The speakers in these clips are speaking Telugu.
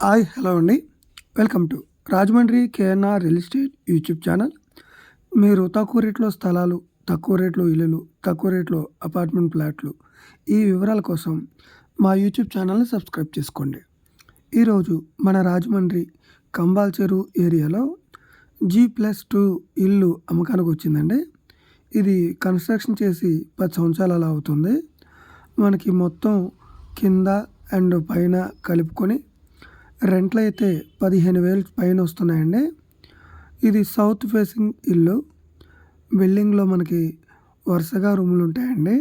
హలో అండి. Welcome to Rajahmundry KNR real estate YouTube channel. మీరు తక్కువ రేట్లో స్థలాలు, తక్కువ రేట్లో ఇల్లులు, తక్కువ రేట్లో అపార్ట్మెంట్ ప్లాట్లు ఈ వివరాల కోసం మా యూట్యూబ్ ఛానల్ని సబ్స్క్రైబ్ చేసుకోండి. ఈరోజు మన రాజమండ్రి కంబాల్ చెరువు ఏరియాలో G+2 ఇల్లు అమ్మకానికి వచ్చిందండి. ఇది కన్స్ట్రక్షన్ చేసి 10 సంవత్సరాలు అలా అవుతుంది. మనకి మొత్తం కింద అండ్ పైన కలుపుకొని రెంట్లు అయితే 15,000 పైన వస్తున్నాయండి. ఇది సౌత్ ఫేసింగ్ ఇల్లు. బిల్డింగ్లో మనకి వరుసగా రూములు ఉంటాయండి.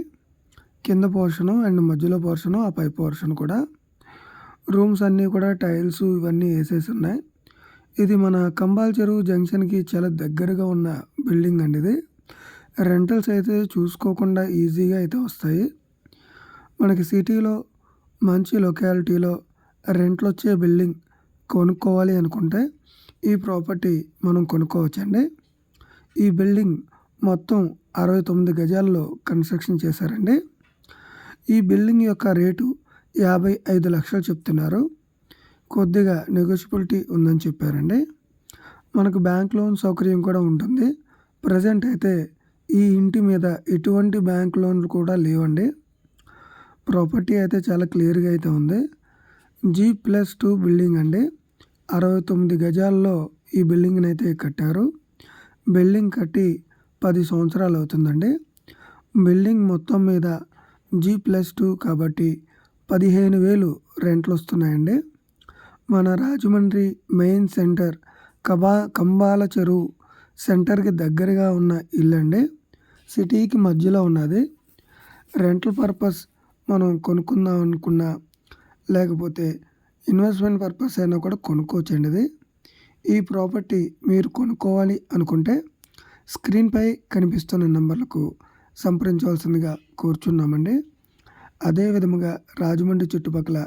కింద పోర్షను అండ్ మధ్యలో పోర్షను, ఆ పై పోర్షన్ కూడా. రూమ్స్ అన్నీ కూడా టైల్స్ ఇవన్నీ వేసేసి ఉన్నాయి. ఇది మన కంబాల్ చెరువు జంక్షన్కి చాలా దగ్గరగా ఉన్న బిల్డింగ్ అండి. ఇది రెంటల్స్ అయితే చూసుకోకుండా ఈజీగా అయితే వస్తాయి. మనకి సిటీలో మంచి లొకాలిటీలో రెంట్లు వచ్చే బిల్డింగ్ కొనుక్కోవాలి అనుకుంటే ఈ ప్రాపర్టీ మనం కొనుక్కోవచ్చండి. ఈ బిల్డింగ్ మొత్తం 69 గజాల్లో కన్స్ట్రక్షన్ చేశారండి. ఈ బిల్డింగ్ యొక్క రేటు 55 లక్షలు చెప్తున్నారు. కొద్దిగా నెగోషియబిలిటీ ఉందని చెప్పారండి. మనకు బ్యాంక్ లోన్ సౌకర్యం కూడా ఉంటుంది. ప్రజెంట్ అయితే ఈ ఇంటి మీద ఎటువంటి బ్యాంక్ లోన్లు కూడా లేవండి. ప్రాపర్టీ అయితే చాలా క్లియర్గా అయితే ఉంది. G+2 బిల్డింగ్ అండి. 69 గజాల్లో ఈ బిల్డింగ్ని అయితే కట్టారు. బిల్డింగ్ కట్టి 10 సంవత్సరాలు అవుతుందండి. బిల్డింగ్ మొత్తం మీద G+2 కాబట్టి 15,000 రెంట్లు వస్తున్నాయండి. మన రాజమండ్రి మెయిన్ సెంటర్ కంబాల చెరువు సెంటర్కి దగ్గరగా ఉన్న ఇల్లు అండి. సిటీకి మధ్యలో ఉన్నది. రెంటల్ పర్పస్ మనం కొనుక్కుందాం అనుకున్నా లేకపోతే ఇన్వెస్ట్మెంట్ పర్పస్ అయినా కూడా కొనుక్కోవచ్చండి. ఇది ఈ ప్రాపర్టీ మీరు కొనుక్కోవాలి అనుకుంటే స్క్రీన్పై కనిపిస్తున్న నెంబర్లకు సంప్రదించవలసిందిగా కోరుచున్నామండి. అదే విధముగా రాజమండ్రి చుట్టుపక్కల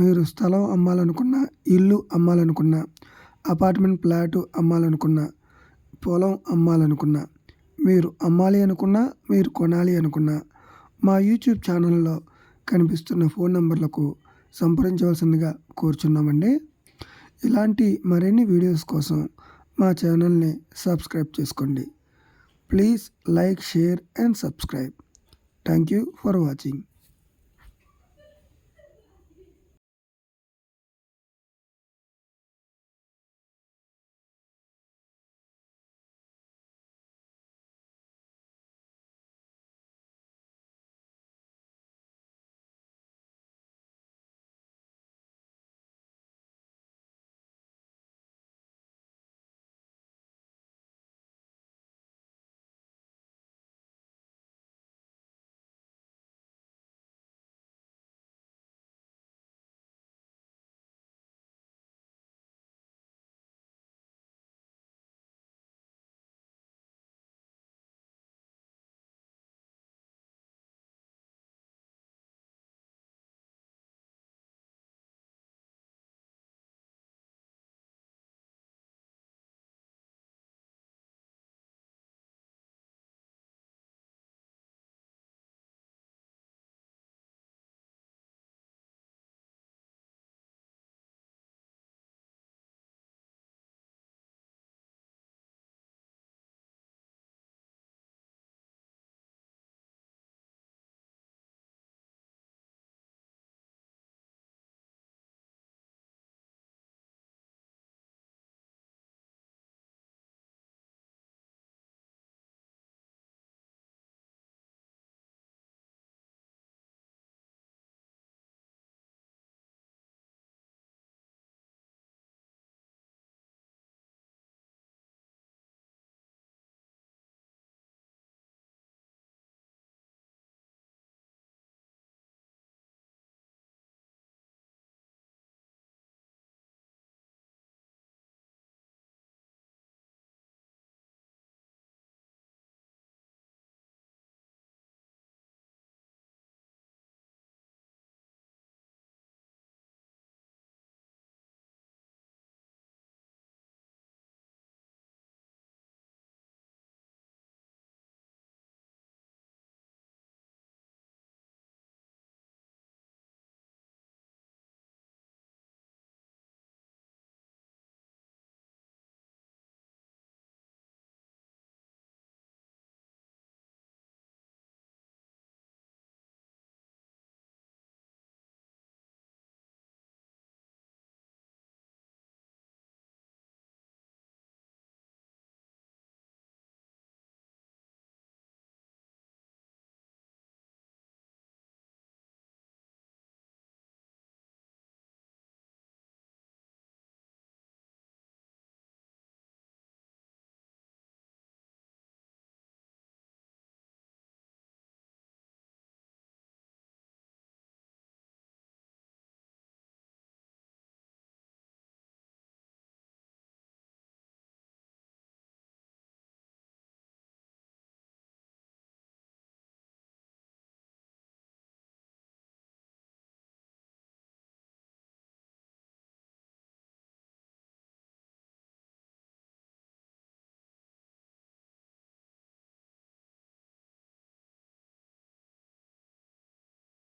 మీరు స్థలం అమ్మాలనుకున్న, ఇల్లు అమ్మాలనుకున్న, అపార్ట్మెంట్ ఫ్లాటు అమ్మాలనుకున్న, పొలం అమ్మాలనుకున్న, మీరు అమ్మాలి అనుకున్నా, మీరు కొనాలి అనుకున్న మా యూట్యూబ్ ఛానల్లో కనిపిస్తున్న ఫోన్ నెంబర్లకు సంప్రదించవలసిందిగా కోరుచున్నామండి. ఇలాంటి మరిన్ని వీడియోస్ కోసం మా ఛానల్ని సబ్స్క్రైబ్ చేసుకోండి. Please like, share and subscribe. Thank you for watching.